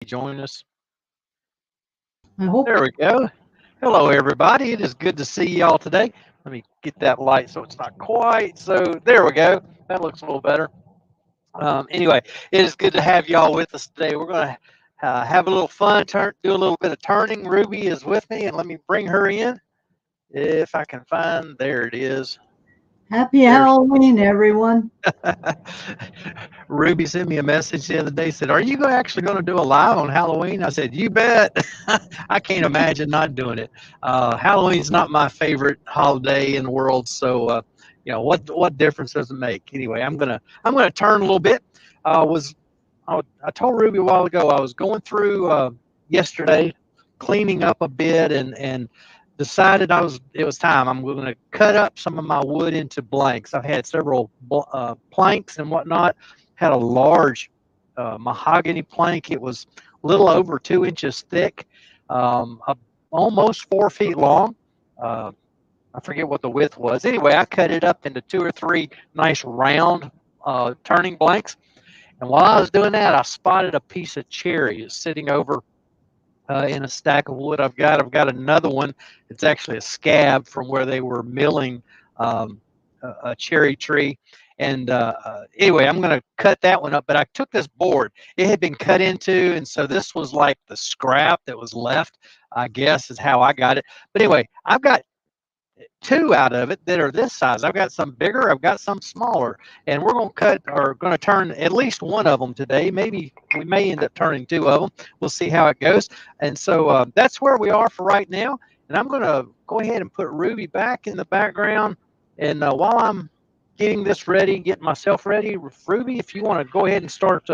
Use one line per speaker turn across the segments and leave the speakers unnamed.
join us.
I hope.
There we go. Hello, everybody. It is good to see y'all today. Let me get that light so it's not quite. So there we go. That looks a little better. Anyway, it is good to have y'all with us today. We're going to have a little fun, do a little bit of turning. Ruby is with me, and let me bring her in if I can find. There it is.
Happy
There's
Halloween, everyone.
Ruby sent me a message the other day. Said, "Are you actually going to do a live on Halloween?" I said, "You bet." I can't imagine not doing it. Halloween's not my favorite holiday in the world, so what difference does it make? Anyway, I'm gonna turn a little bit. Was I told Ruby a while ago I was going through yesterday, cleaning up a bit, and decided it was time. I'm going to cut up some of my wood into blanks. I've had several planks and whatnot. Had a large mahogany plank. It was a little over 2 inches thick, almost 4 feet long. Uh, I forget what the width was. Anyway, I cut it up into two or three nice round turning blanks. And while I was doing that, I spotted a piece of cherry sitting over in a stack of wood I've got another one. It's actually a scab from where they were milling um, a cherry tree. And anyway, I'm going to cut that one up. But I took this board. It had been cut into, and so this was like the scrap that was left, I guess, is how I got it. But anyway, I've got two out of it that are this size. I've got some bigger, I've got some smaller, and we're going to cut or going to turn at least one of them today. Maybe we may end up turning two of them. We'll see how it goes. And so that's where we are for right now. And I'm going to go ahead and put Ruby back in the background. And while I'm getting this ready, getting myself ready, Ruby, if you want to go ahead and start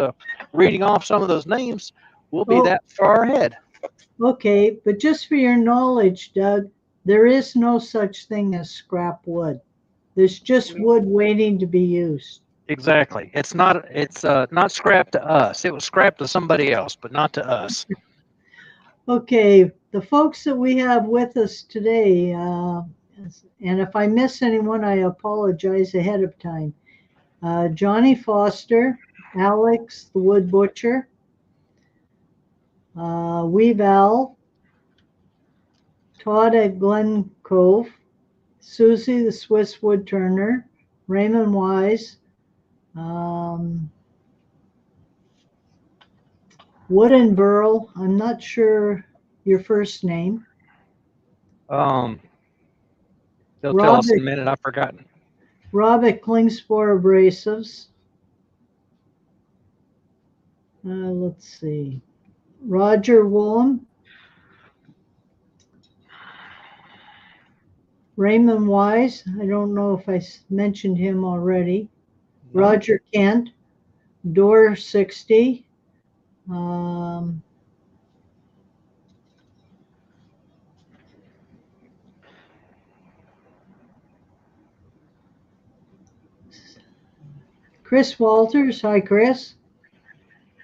reading off some of those names, we'll be
Oh,
that far ahead.
okay. But just for your knowledge, Doug, there is no such thing as scrap wood. There's just wood waiting to be used.
Exactly. It's not scrap to us. It was scrap to somebody else, but not to us.
Okay. The folks that we have with us today, and if I miss anyone, I apologize ahead of time. Johnny Foster, Alex the Wood Butcher, Weaval, Todd at Glen Cove, Susie the Swiss Wood Turner, Raymond Wise, um, Wood and Burl. I'm not sure your first name.
Um, they'll tell us in
Robert
a minute. I've forgotten.
Robert Klingspor Abrasives. Let's see. Roger Woolham, Raymond Wise. I don't know if I mentioned him already.
No.
Roger Kent, Door 60. Um, Chris Walters. Hi, Chris.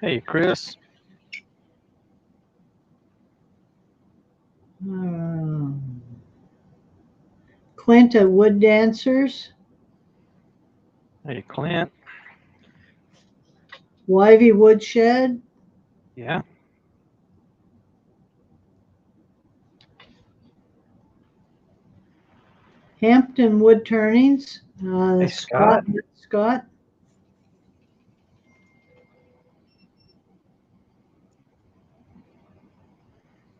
Hey, Chris.
Um, Clint at Wood Dancers.
Hey, Clint.
Wyvie Woodshed.
Yeah.
Hampton Wood Turnings.
Hey,
Scott.
Scott.
Scott.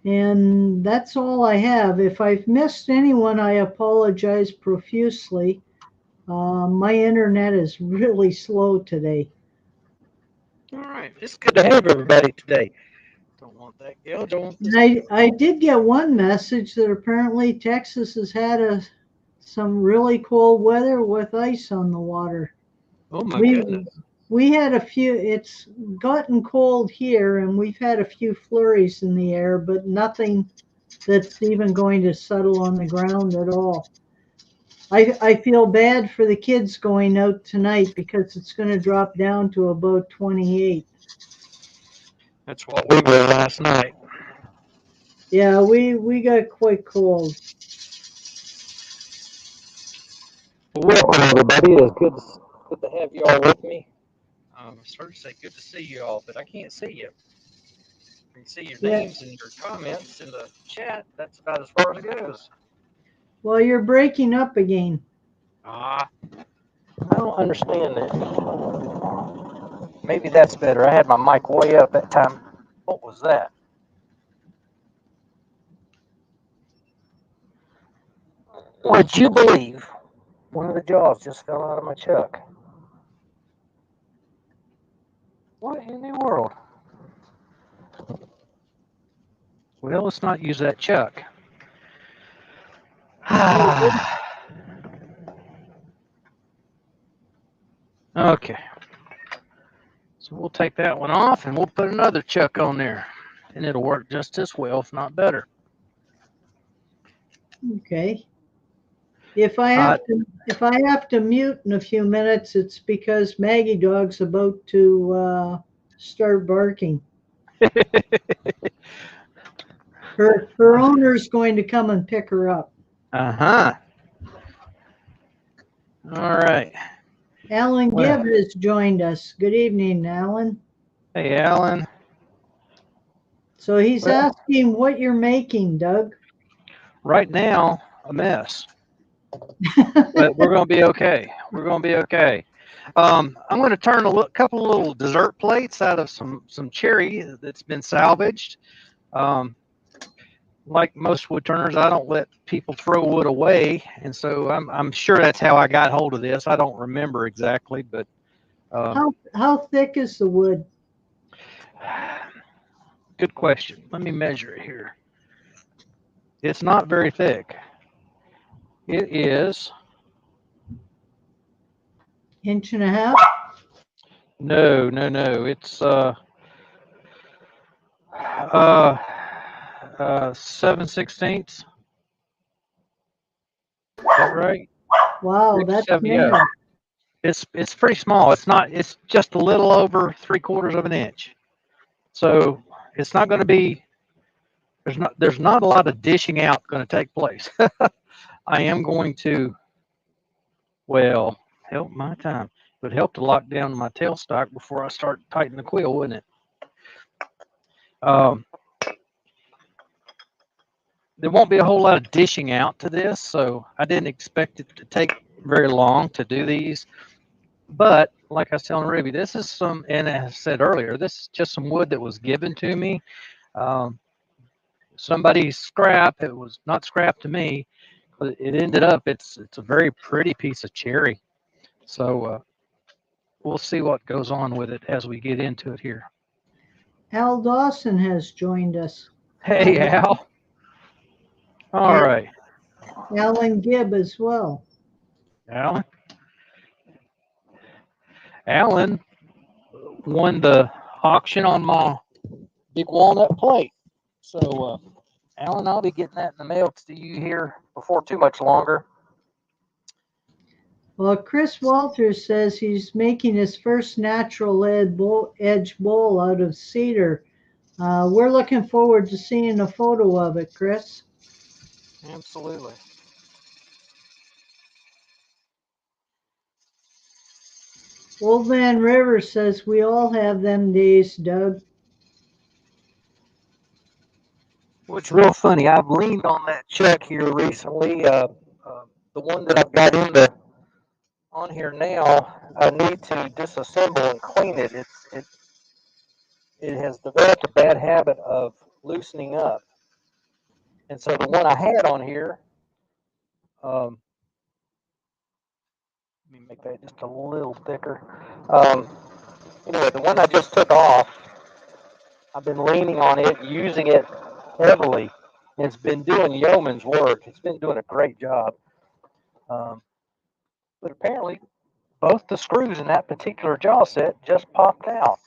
And that's all I have. If I've missed anyone, I apologize profusely. My internet is really slow today.
All right. It's good to have everybody today. Don't want that girl. Don't want
And
this.
I did get one message that apparently Texas has had some really cold weather with ice on the water.
Oh my
We
goodness.
we had a few. It's gotten cold here, and we've had a few flurries in the air, but nothing that's even going to settle on the ground at all. I feel bad for the kids going out tonight because it's going to drop down to about 28.
That's what we were last night.
Yeah, we got quite cold.
Welcome, everybody. It's good to have you all with me. I was starting to say good to see you all, but I can't see you. You see your
Yeah.
names and your comments in the chat. That's about as far as it goes.
Well, you're breaking up again.
Ah, I don't understand that. Maybe that's better. I had my mic way up that time. What was that? Would you believe one of the jaws just fell out of my chuck? What in the world? Well, let's not use that chuck. Okay. So we'll take that one off and we'll put another chuck on there. And it'll work just as well, if not better.
Okay. If I have to mute in a few minutes, it's because Maggie Dog's about to start barking. Her owner's going to come and pick her up.
Uh-huh. All right.
Alan
Well,
Gibb has joined us. Good evening, Alan.
hey, Alan.
So he's
Well,
asking what you're making, Doug.
right now, a mess. But we're going to be okay. We're going to be okay. I'm going to turn a couple of little dessert plates out of some cherry that's been salvaged. Um, like most wood turners, I don't let people throw wood away, and so I'm sure that's how I got hold of this. I don't remember exactly, but
How thick is the wood?
good question. Let me measure it here. It's not very thick. It is
Inch and a half?
no. It's 7/16. Is that right?
Wow, that's
6/7.
narrow.
It's pretty small. It's just a little over 3/4 of an inch. So it's not going to be. There's not a lot of dishing out going to take place. I am going to, well, help my time. It would help to lock down my tailstock before I start tightening the quill, wouldn't it? There won't be a whole lot of dishing out to this, so I didn't expect it to take very long to do these. But like I was telling Ruby, this is some, and as I said earlier, this is just some wood that was given to me. Somebody's scrap. It was not scrap to me, but it ended up. It's a very pretty piece of cherry. So we'll see what goes on with it as we get into it here.
Al Dawson has joined us.
Hey, Al. All
And
right.
Alan Gibb as well.
Alan won the auction on my big walnut plate. So, Alan, I'll be getting that in the mail to you here before too much longer.
Well, Chris Walters says he's making his first natural edge bowl out of cedar. We're looking forward to seeing a photo of it, Chris.
Absolutely.
Old Man River says we all have them days, Doug.
What's real funny, I've leaned on that chuck here recently. The one that I've got on here now, I need to disassemble and clean it. It has developed a bad habit of loosening up. And so the one I had on here, let me make that just a little thicker. Anyway, the one I just took off, I've been leaning on it, using it heavily. And it's been doing yeoman's work. It's been doing a great job. But apparently, both the screws in that particular jaw set just popped out.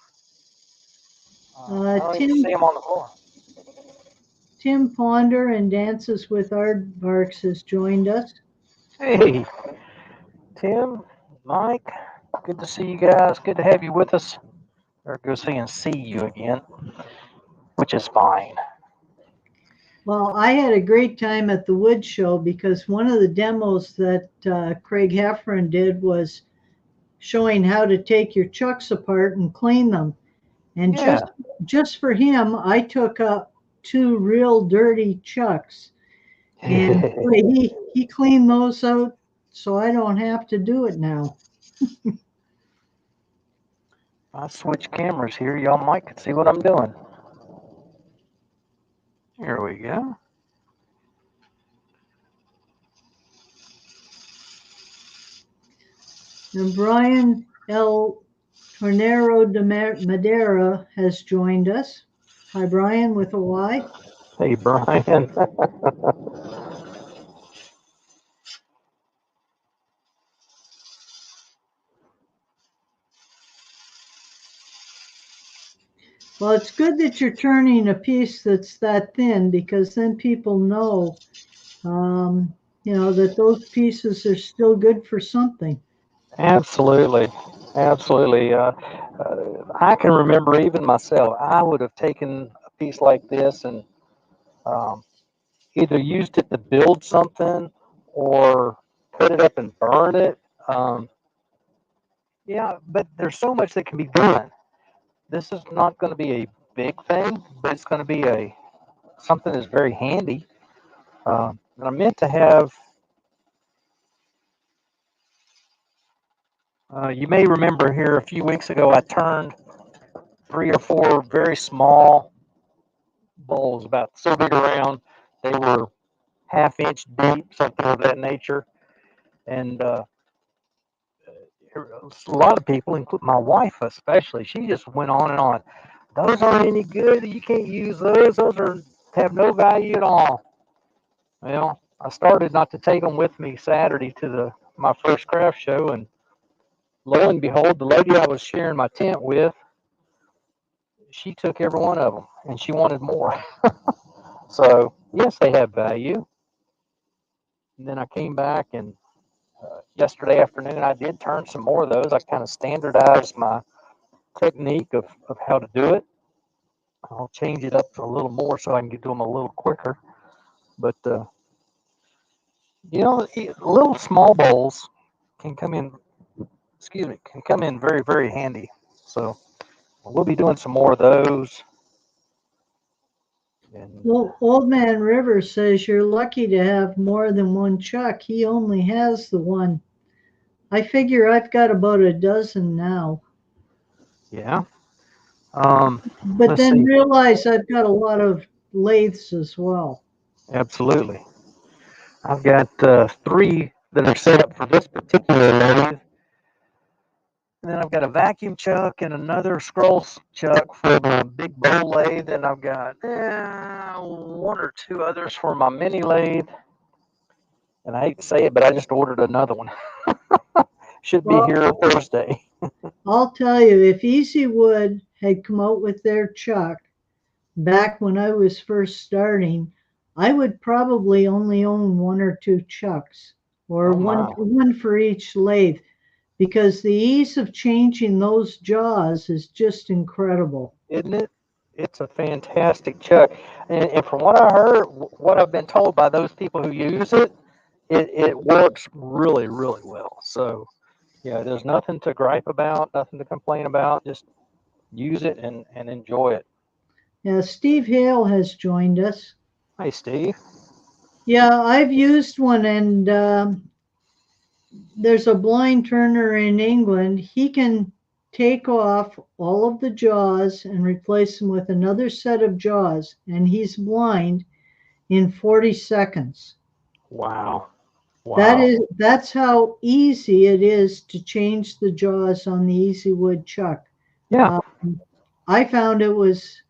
I don't even see them on the floor.
Tim Ponder and Dances with Aardvarks has joined us.
Hey, Tim, Mike, good to see you guys. Good to have you with us. Or go see you again, which is fine.
Well, I had a great time at the wood show because one of the demos that Craig Heffron did was showing how to take your chucks apart and clean them. And
Yeah.
just for him, I took up two real dirty chucks, and boy, he cleaned those out, so I don't have to do it now.
I switch cameras here. Y'all might could see what I'm doing. Here we go.
And Brian L. Tornero de Madera has joined us. Hi, Brian, with a Y.
Hey, Brian.
Well, it's good that you're turning a piece that's that thin, because then people know, that those pieces are still good for something.
Absolutely. Absolutely. I can remember even myself, I would have taken a piece like this and um, either used it to build something or cut it up and burn it. Um, yeah, but there's so much that can be done. This is not going to be a big thing, but it's going to be a something that's very handy. And I meant to have. You may remember here a few weeks ago, I turned 3 or 4 very small bowls, about so big around. They were half-inch deep, something of that nature. And a lot of people, including my wife especially, she just went on and on. Those aren't any good. You can't use those. Those are have no value at all. Well, I started not to take them with me Saturday to my first craft show, and lo and behold, the lady I was sharing my tent with, she took every one of them, and she wanted more. So yes, they have value. And then I came back, and yesterday afternoon I did turn some more of those. I kind of standardized my technique of how to do it. I'll change it up a little more so I can get to them a little quicker. But little small bowls can come in. Excuse me, can come in very very handy. So we'll be doing some more of those. And
Well, Old Man River says you're lucky to have more than one chuck. He only has the one. I figure I've got about a dozen now.
yeah,
But
let's
then
see.
realize I've got a lot of lathes as well.
Absolutely, I've got 3 that are set up for this particular lathe. And then I've got a vacuum chuck and another scroll chuck for the big bowl lathe. And I've got 1 or 2 others for my mini lathe. And I hate to say it, but I just ordered another one. Should be
Well,
here Thursday.
I'll tell you, if Easy Wood had come out with their chuck back when I was first starting, I would probably only own 1 or 2 chucks, or
Oh
one
my,
one for each lathe, because the ease of changing those jaws is just incredible.
isn't it? It's a fantastic chuck. And from what I heard, what I've been told by those people who use it, it works really, really well. So, yeah, there's nothing to gripe about, nothing to complain about. Just use it and enjoy it.
Now, Steve Hale has joined us.
Hey, Steve.
Yeah, I've used one, and there's a blind turner in England. He can take off all of the jaws and replace them with another set of jaws, and he's blind in 40 seconds.
Wow. Wow.
That's how easy it is to change the jaws on the Easy Wood chuck.
Yeah.
Um, I found it was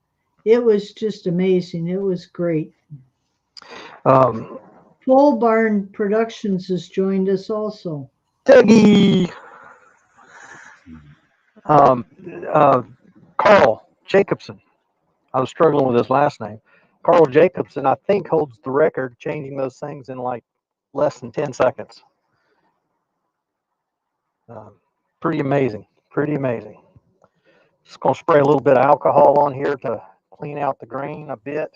just amazing. It was great.
Um,
Pole Barn Productions has joined us also.
Dougie. Um, uh, Carl Jacobson. I was struggling with his last name. Carl Jacobson, I think, holds the record changing those things in like less than 10 seconds. Um, Pretty amazing. Pretty amazing. Just going to spray a little bit of alcohol on here to clean out the grain a bit.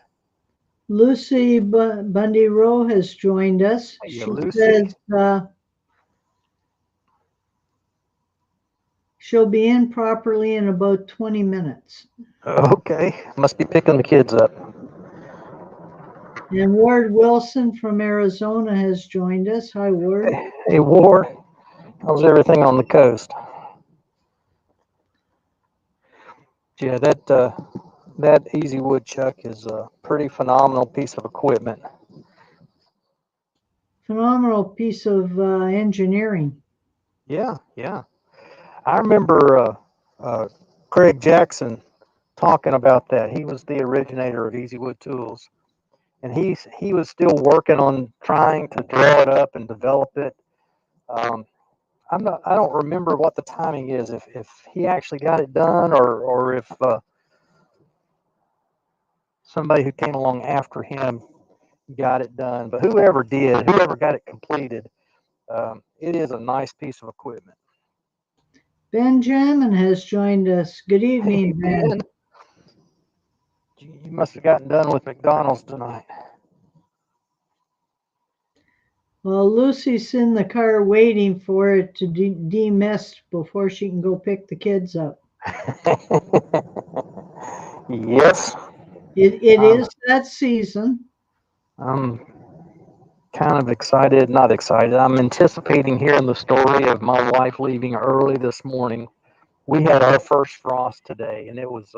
Lucy Bundy Rowe has joined us.
Hey,
She
Lucy.
says She'll be in properly in about 20 minutes.
Okay, must be picking the kids up.
And Ward Wilson from Arizona has joined us. Hi, Ward.
Hey, Ward, how's everything on the coast? Yeah, that Easy Woodchuck is a pretty phenomenal piece of equipment.
Phenomenal piece of engineering.
Yeah, yeah. I remember Craig Jackson talking about that. He was the originator of Easy Wood Tools, and he was still working on trying to draw it up and develop it. Um, I don't remember what the timing is. If he actually got it done, or if somebody who came along after him got it done. But whoever did, whoever got it completed, it is a nice piece of equipment.
Benjamin has joined us. Good
Hey,
evening, Ben.
Ben, you must have gotten done with McDonald's tonight.
Well, Lucy's in the car waiting for it to demist before she can go pick the kids up.
Yes.
It
Um,
is that season.
I'm kind of excited, not excited. I'm anticipating hearing the story of my wife leaving early this morning. We had our first frost today, and it was,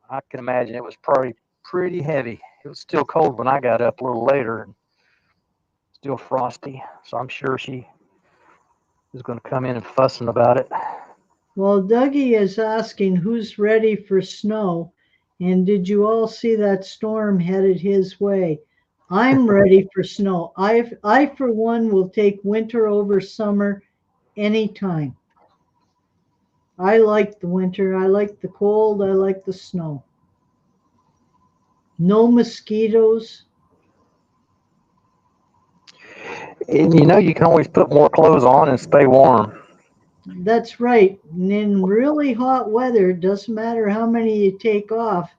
I can imagine it was probably pretty heavy. It was still cold when I got up a little later, and still frosty. So I'm sure she is going to come in and fussing about it.
Well, Dougie is asking who's ready for snow, and did you all see that storm headed his way? I'm ready for snow. I for one will take winter over summer anytime. I like the winter. I like the cold. I like the snow. No mosquitoes.
And you know, you can always put more clothes on and stay warm.
That's right. And in really hot weather, it doesn't matter how many you take off,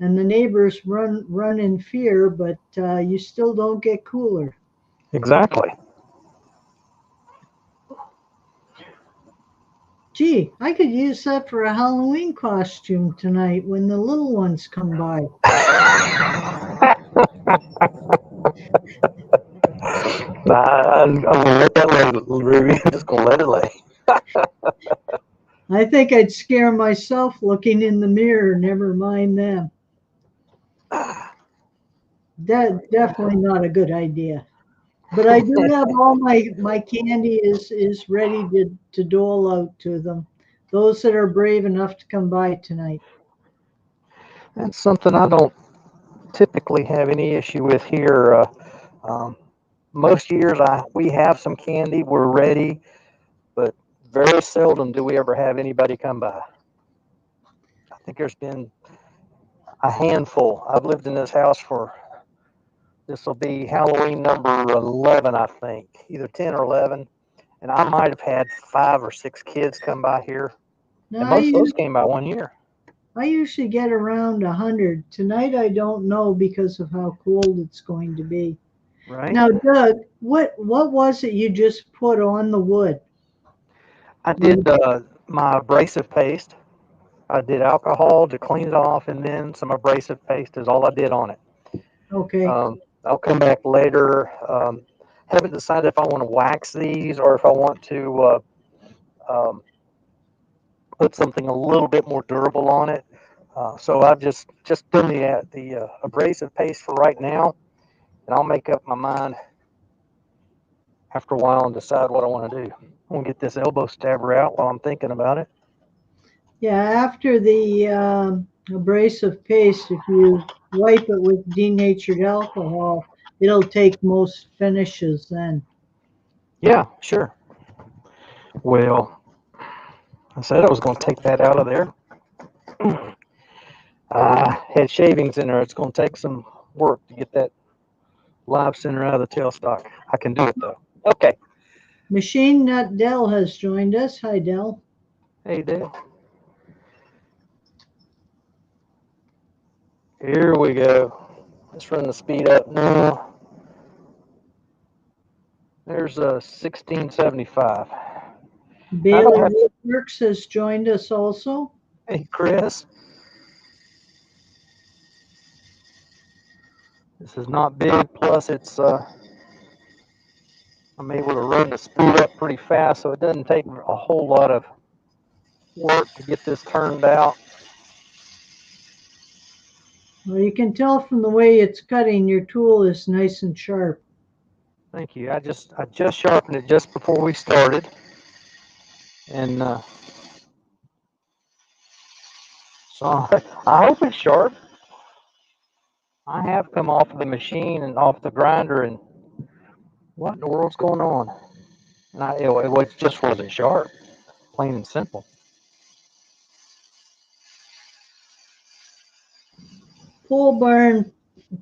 and the neighbors run in fear, but you still don't get cooler.
Exactly.
Gee, I could use that for a Halloween costume tonight when the little ones come by.
I'm gonna let that lay, Ruby. I'm just gonna let it lay.
I think I'd scare myself looking in the mirror, never mind them. That definitely not a good idea. But I do have all my candy is ready to dole out to them. Those that are brave enough to come by tonight.
That's something I don't typically have any issue with here. Um, most years we have some candy, we're ready, but very seldom do we ever have anybody come by. I think there's been a handful. I've lived in this house for, this will be Halloween number 11, I think, either 10 or 11. And I might have had 5 or 6 kids come by here. And
Now
most of those came by one year.
I usually get around 100. Tonight I don't know because of how cold it's going to be.
Right?
Now, Doug, what was it you just put on the wood?
I did my abrasive paste. I did alcohol to clean it off, and then some abrasive paste is all I did on it.
Okay.
I'll come back later. Haven't decided if I want to wax these or if I want to um, put something a little bit more durable on it. So I've just done the abrasive paste for right now, and I'll make up my mind after a while and decide what I want to do. I want to get this elbow stabber out while I'm thinking about it.
Yeah, after the abrasive paste, if you wipe it with denatured alcohol, it'll take most finishes then.
Yeah, sure. Well, I said I was going to take that out of there. I had shavings in there. It's going to take some work to get that live center out of the tailstock. I can do it though. Okay.
Machine Nut Dell has joined us. Hi, Dell.
Hey, Dale. Here we go. Let's run the speed up now. There's a 1675. I don't
Bailey
have.
Woodworks has joined us also.
Hey, Chris, this is not big. Plus, I'm able to run the speed up pretty fast, so it doesn't take a whole lot of work to get this turned out.
Well, you can tell from the way it's cutting, your tool is nice and sharp.
Thank you. I just sharpened it just before we started, and so I hope it's sharp. I have come off of the machine and off the grinder, and what in the world's going on? And it just wasn't sharp, plain and simple.
Pole Barn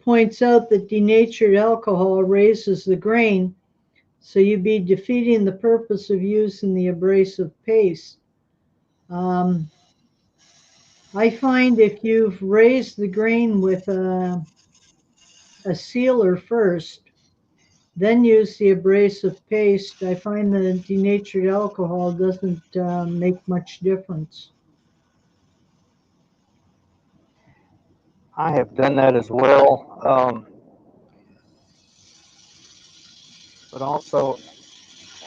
points out that denatured alcohol raises the grain, so you'd be defeating the purpose of using the abrasive paste. Um, I find if you've raised the grain with a sealer first, then use the abrasive paste, I find that denatured alcohol doesn't make much difference.
I have done that as well, but also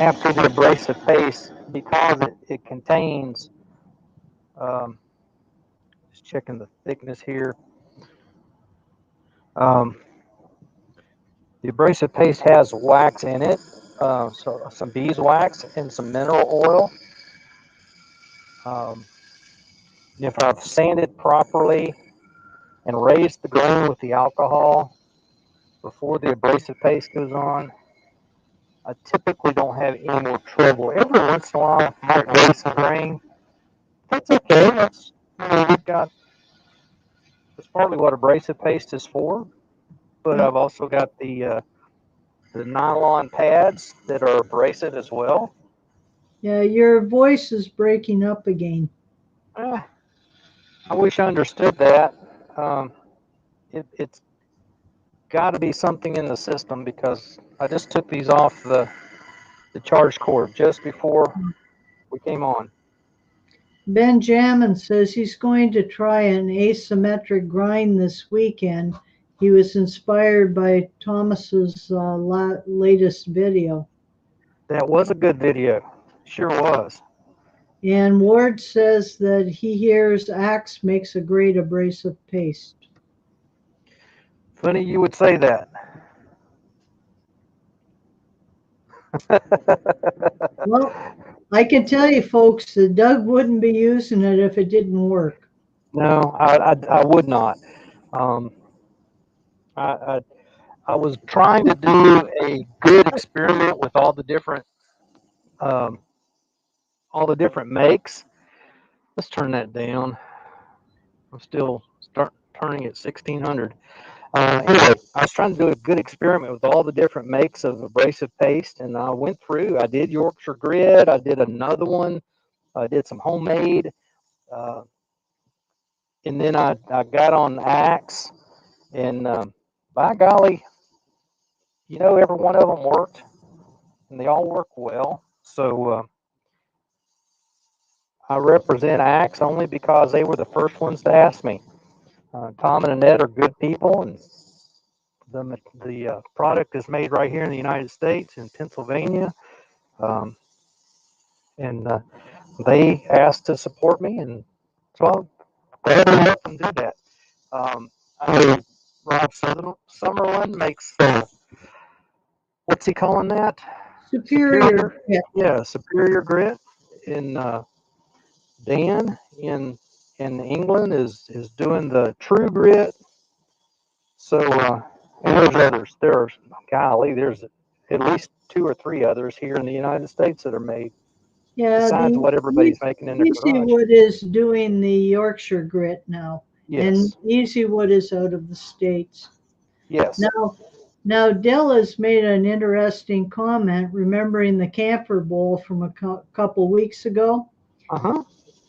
after the abrasive paste, because it contains, um, just checking the thickness here, um, the abrasive paste has wax in it, so some beeswax and some mineral oil. Um, if I've sanded properly and raised the grain with the alcohol before the abrasive paste goes on, I typically don't have any more trouble. Every once in a while, I might raise the grain. That's okay. We've got, that's partly what abrasive paste is for, but I've also got the nylon pads that are abrasive as well.
Yeah, your voice is breaking up again.
Eh, I wish I understood that. Um, it's got to be something in the system because I just took these off the charge cord just before we came on.
Benjamin says he's going to try an asymmetric grind this weekend. He was inspired by Thomas's latest video.
That was a good video. Sure was.
And Ward says that he hears Axe makes a great abrasive paste.
Funny you would say that.
Well, I can tell you folks that Doug wouldn't be using it if it didn't work.
No, I would not. Um, I, I I was trying to do a good experiment with um, all the different makes. Let's turn that down. I'm still turning at 1600. Anyway, I was trying to do a good experiment with all the different makes of abrasive paste, and I went through. I did Yorkshire Grit. I did another one. I did some homemade, uh, and then I got on Axe, and by golly, every one of them worked, and they all work well. So I represent Axe only because they were the first ones to ask me. Tom and Annette are good people, and the product is made right here in the United States in Pennsylvania, um, and they asked to support me, and so I'm glad to let them do that. I know Rob Summerlin makes what's he calling that?
Superior.
Yeah, Superior Grit. And Dan in England is doing the True Grit. So and there's others. There's at least two or three others here in the United States that are made
Yeah,
besides
the
what everybody's making in their garage.
Easywood is doing the Yorkshire Grit now, and
Yes,
Easywood is out of the States.
yes.
Now Dell has made an interesting comment, remembering the camphor bowl from a couple weeks ago.
Uh-huh.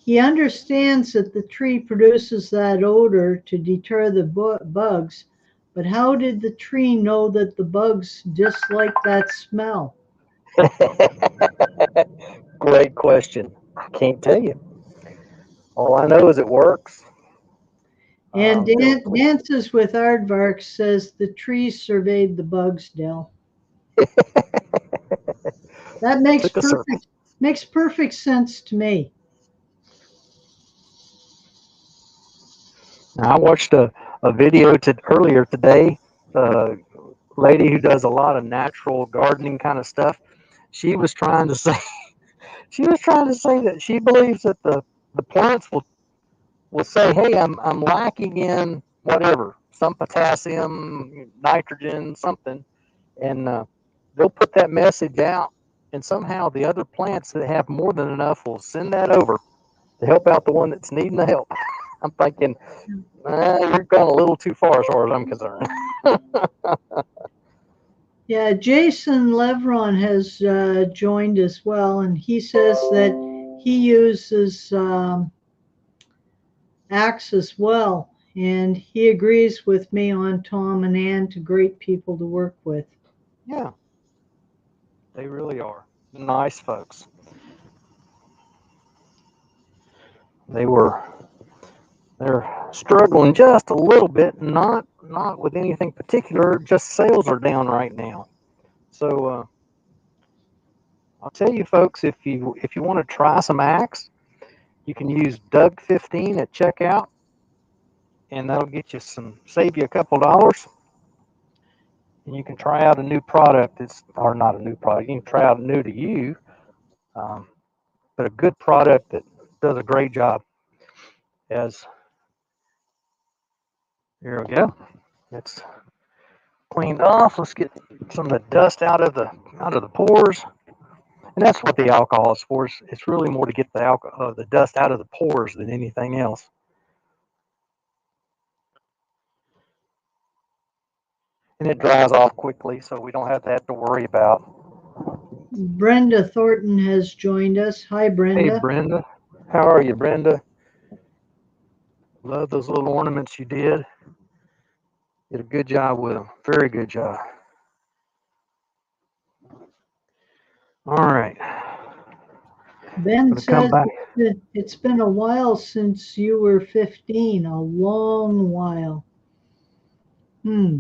He understands that the tree produces that odor to deter the bugs, but how did the tree know that the bugs dislike that smell?
Great question. I can't tell you. All I know is it works.
And
It'll
Dances with Aardvark says the trees surveyed the bugs, Dell. That
took a circle.
makes perfect sense to me.
Now, I watched a video earlier today. A lady who does a lot of natural gardening kind of stuff. She was trying to say she was trying to say that she believes that the plants will say, "Hey, I'm lacking in whatever, some potassium, nitrogen, something," and they'll put that message out, and somehow the other plants that have more than enough will send that over to help out the one that's needing the help. I'm thinking, you're going a little too far as far as I'm concerned.
Yeah, Jason Levron has joined as well, and he says that he uses Axe as well, and he agrees with me on Tom and Ann to great people to work with.
Yeah, they really are nice folks. They were they're struggling just a little bit, not with anything particular. Just sales are down right now. So I'll tell you, folks, if you want to try some Axe, you can use Doug 15 at checkout, and that'll get you save you a couple dollars. And you can try out a new product. It's or not a new product. You can try out new to you, um, but a good product that does a great job. As here we go. It's cleaned off. Let's get some of the dust out of the pores. And that's what the alcohol is for. It's really more to get the dust out of the pores than anything else. And it dries off quickly, so we don't have to worry about.
Brenda Thornton has joined us. Hi,
Hey,
Brenda.
Brenda, how are you, Brenda? Love those little ornaments you did. Did a good job with them. Very good job. All right.
Ben
Gonna come
says
back.
it's been a while since you were 15, a long while. Hmm.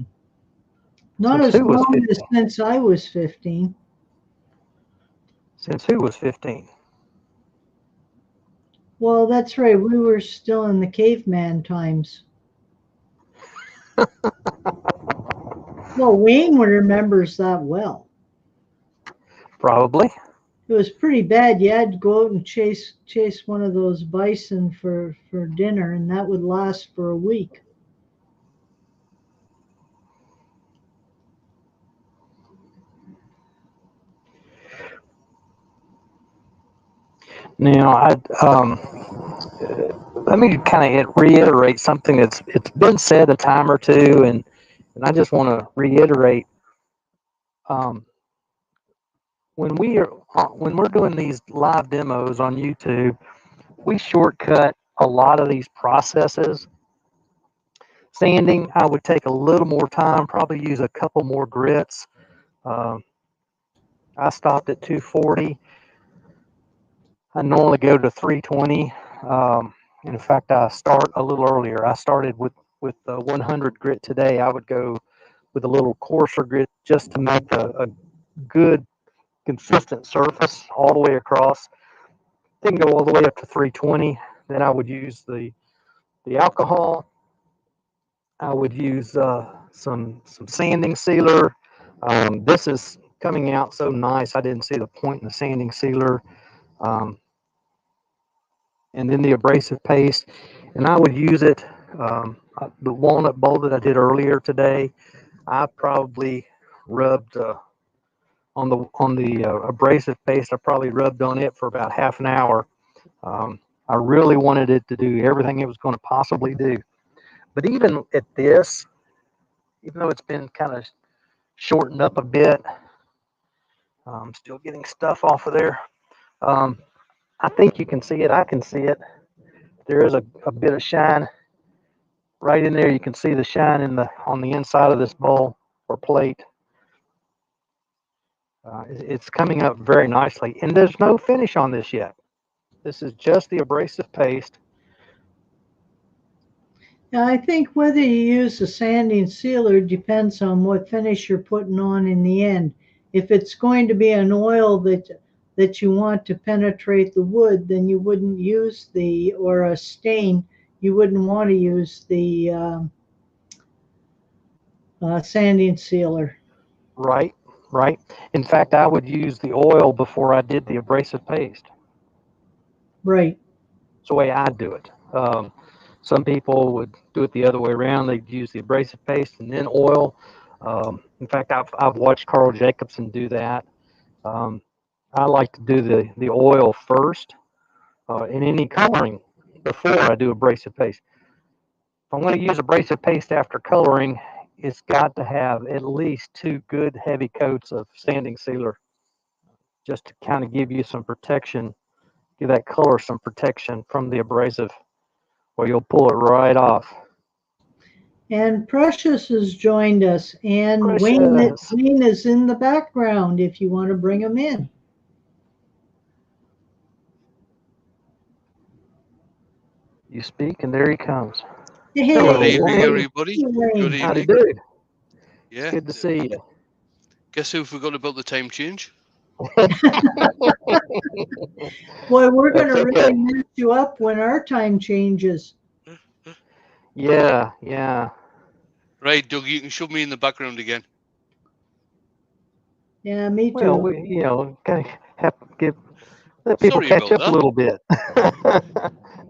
Not
Since
as
who was
long as
15?
since I was 15.
Since who was 15?
Well, that's right. We were still in the caveman times. Well, Wayne remembers that well.
Probably.
It was pretty bad. You had to go out and chase one of those bison for dinner, and that would last for a week.
Now, let me kind of reiterate something it's been said a time or two, and I just want to reiterate. Um, when we're doing these live demos on YouTube, we shortcut a lot of these processes. Sanding, I would take a little more time, probably use a couple more grits. Um, I stopped at 240. I normally go to 320. In fact, I start a little earlier. I started with 100 grit today. I would go with a little coarser grit just to make a good consistent surface all the way across. Then go all the way up to 320. Then I would use the alcohol. I would use some sanding sealer. This is coming out so nice. I didn't see the point in the sanding sealer. Um, and then the abrasive paste. And I would use it. The walnut bowl that I did earlier today, I probably rubbed on the abrasive paste. I probably rubbed on it for about half an hour. I really wanted it to do everything it was going to possibly do. But even at this, even though it's been kind of shortened up a bit, I'm still getting stuff off of there. Um, I think you can see it. I can see it. There is a bit of shine right in there. You can see the shine on the inside of this bowl or plate. It's coming up very nicely, and there's no finish on this yet. This is just the abrasive paste.
Yeah, I think whether you use a sanding sealer depends on what finish you're putting on in the end. If it's going to be an oil that you want to penetrate the wood, then you wouldn't use or a stain, you wouldn't want to use the sanding sealer.
Right, right. In fact, I would use the oil before I did the abrasive paste.
Right.
It's the way I do it. Some people would do it the other way around. They'd use the abrasive paste and then oil. In fact, I've watched Carl Jacobson do that. Um, I like to do the oil first in any coloring before I do abrasive paste. If I'm going to use abrasive paste after coloring, it's got to have at least 2 good heavy coats of sanding sealer just to kind of give you some protection, give that color some protection from the abrasive, or you'll pull it right off.
And Precious has joined us, and
Precious.
Wayne is in the background if you want to bring him in.
You speak, and there he comes.
Hey,
Hello,
Good evening,
Wayne.
everybody. Good
Wayne.
Howdy,
evening.
dude. It's
Yeah.
good to see you.
Guess who forgot about the time change?
Boy, we're going
That's
to
okay.
really mess you up when our time changes.
Yeah, yeah.
Right, Doug, you can shove me in the background again.
Yeah, me
Well,
too.
we, kind of have to let people
Sorry
catch
about
up a
that.
little bit.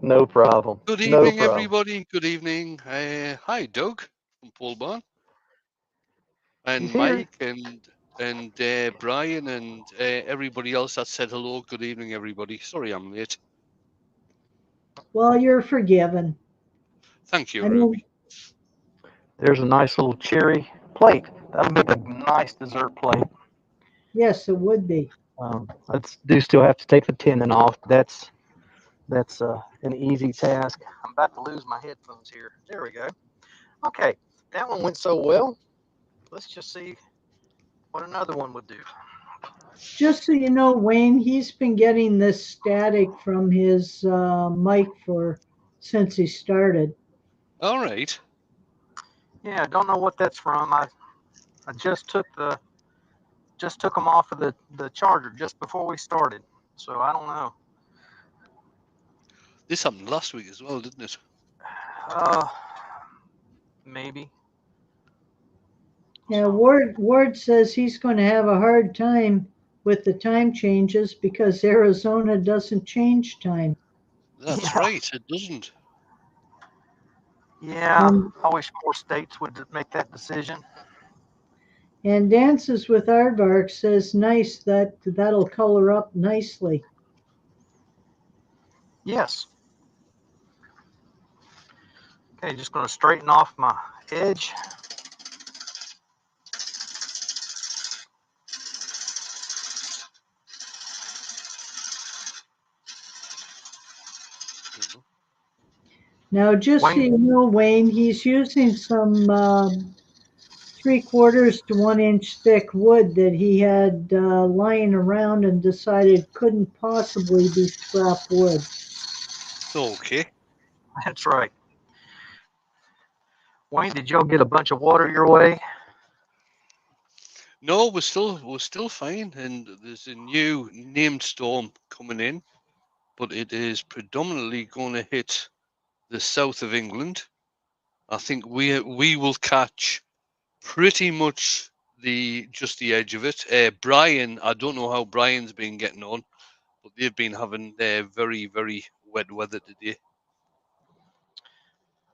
No problem.
Good
No
evening,
problem.
everybody. Good evening. Hi, Doug from Paul Barn,
He's
and
here.
Mike, and Brian, and everybody else that said hello. Good evening, everybody. Sorry I'm late.
Well, you're forgiven.
Thank you,
I mean,
Ruby.
There's a nice little cherry plate. That'll make a nice dessert plate.
yes, it would be.
I do still have to take the tenon off. That's an easy task. I'm about to lose my headphones here. There we go. Okay, that one went so well. Let's just see what another one would do.
Just so you know, Wayne, he's been getting this static from his mic for since he started.
All right.
Yeah, I don't know what that's from. I just took them off of the charger just before we started, so I don't know.
This happened last week as well, didn't it?
Uh, maybe.
Yeah,
So
Ward says he's going to have a hard time with the time changes because Arizona doesn't change time.
That's
yeah,
right. It doesn't.
yeah.
And
I wish more states would make that decision.
and Dances with Aardvark says nice that'll color up nicely.
Yes. Okay, just going to straighten off my edge.
Now, just so
Wayne,
you know, Wayne, he's using some 3/4 to 1 inch thick wood that he had lying around and decided couldn't possibly be scrap wood.
Okay.
that's right. Wayne, did y'all get a bunch of water your way?
No, we're still fine, and there's a new named storm coming in, but it is predominantly going to hit the south of England. I think we will catch pretty much the edge of it. Brian, I don't know how Brian's been getting on, but they've been having very wet weather today.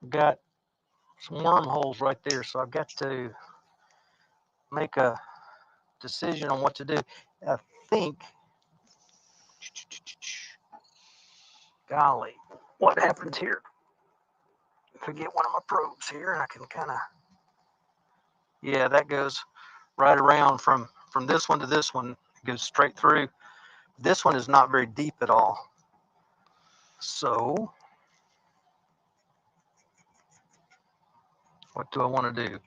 Got some wormholes right there, so I've got to make a decision on what to do. I think, golly, what happens here? If I get one of my probes here, I can kind of, yeah, that goes right around from this one to this one. It goes straight through. This one is not very deep at all. So, what do I want to do?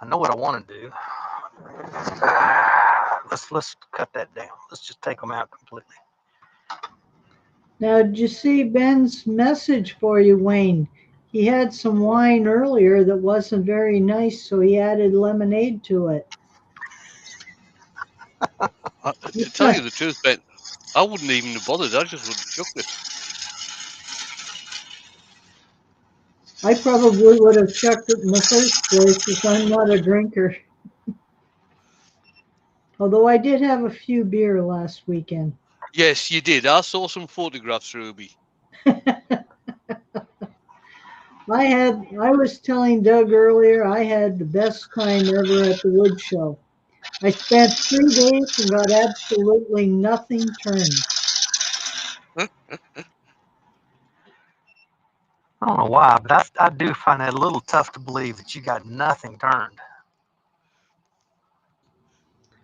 I know what I want to do. Let's cut that down. Let's just take them out completely.
Now, did you see Ben's message for you, Wayne? He had some wine earlier that wasn't very nice, so he added lemonade to it.
To tell you the truth, Ben, I wouldn't even have bothered. I just would have chucked it.
I probably would have chucked it in the first place because I'm not a drinker. Although I did have a few beer last weekend.
Yes, you did. I saw some photographs, Ruby.
I was telling Doug earlier, I had the best time ever at the wood show. I spent 3 days and got absolutely nothing turned.
I don't know why, but I do find it a little tough to believe that you got nothing turned.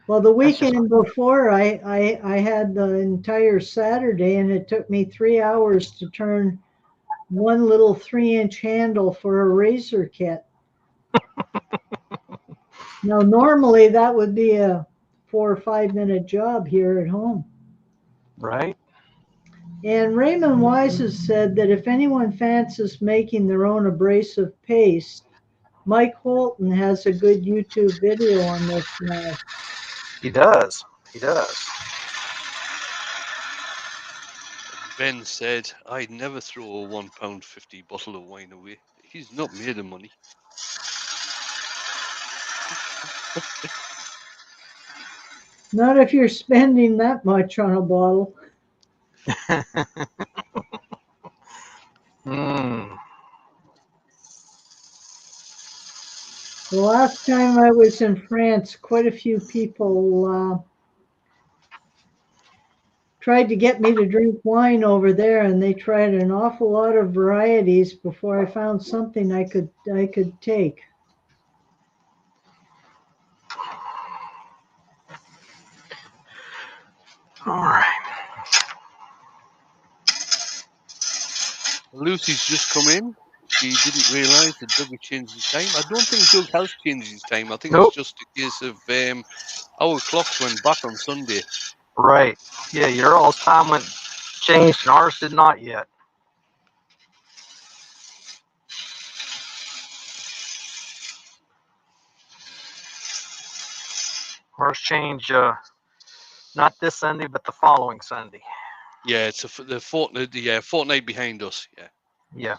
Well, the weekend before, I had the entire Saturday, and it took me 3 hours to turn one little 3-inch handle for a razor kit. Now, normally that would be a 4 or 5 minute job here at home.
Right?
And Raymond Wise has said that if anyone fancies making their own abrasive paste, Mike Holton has a good YouTube video on this now.
He does. He does.
Ben said, I'd never throw a £1.50 bottle of wine away. He's not made of money.
Not if you're spending that much on a bottle.
Mm.
The last time I was in France, quite a few people tried to get me to drink wine over there, and they tried an awful lot of varieties before I found something I could take.
All right.
Lucy's just come in. She didn't realise that Doug had changed his time. I don't think Doug has changed his time. I think
Nope.
it's just a case of our clocks went back on Sunday.
Right. Yeah, your all's time went changed and ours did not yet. Ours changed not this Sunday, but the following Sunday.
Yeah, it's the fortnight behind us. Yeah.
Yeah.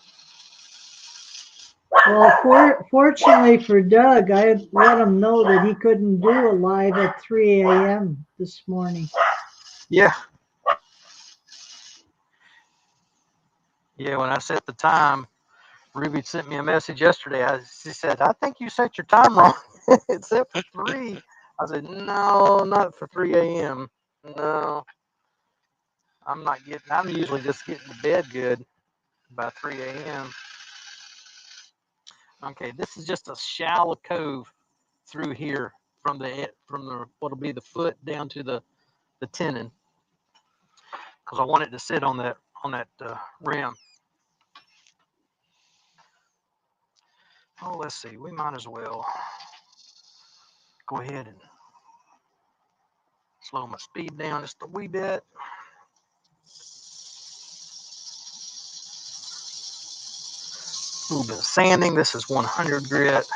Well, fortunately for Doug, I let him know that he couldn't do a live at 3 a.m. this morning.
Yeah. Yeah, when I set the time, Ruby sent me a message yesterday. She said, I think you set your time wrong. It's set for 3. I said, no, not for 3 a.m. No. I'm usually just getting to bed good by 3 a.m. Okay, this is just a shallow cove through here from the what'll be the foot down to the tenon, because I want it to sit on that rim. Oh, let's see. We might as well go ahead and slow my speed down just a wee bit. A little bit of sanding. This is 100 grit.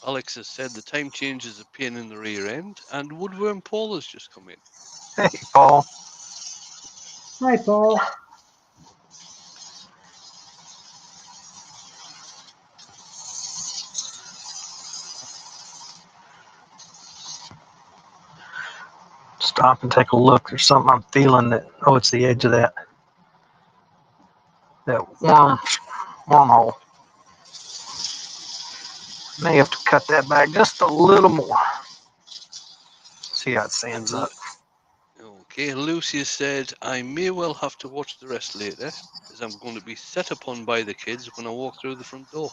Alex has said the time change is a pain in the rear end, and Woodworm Paul has just come in.
Hey, Paul.
Hi, Paul.
Stop and take a look. There's something I'm feeling that, oh, it's the edge of that wormhole. May have to cut that back just a little more. See how it sands up.
Okay, Lucy said, I may well have to watch the rest later, as I'm going to be set upon by the kids when I walk through the front door.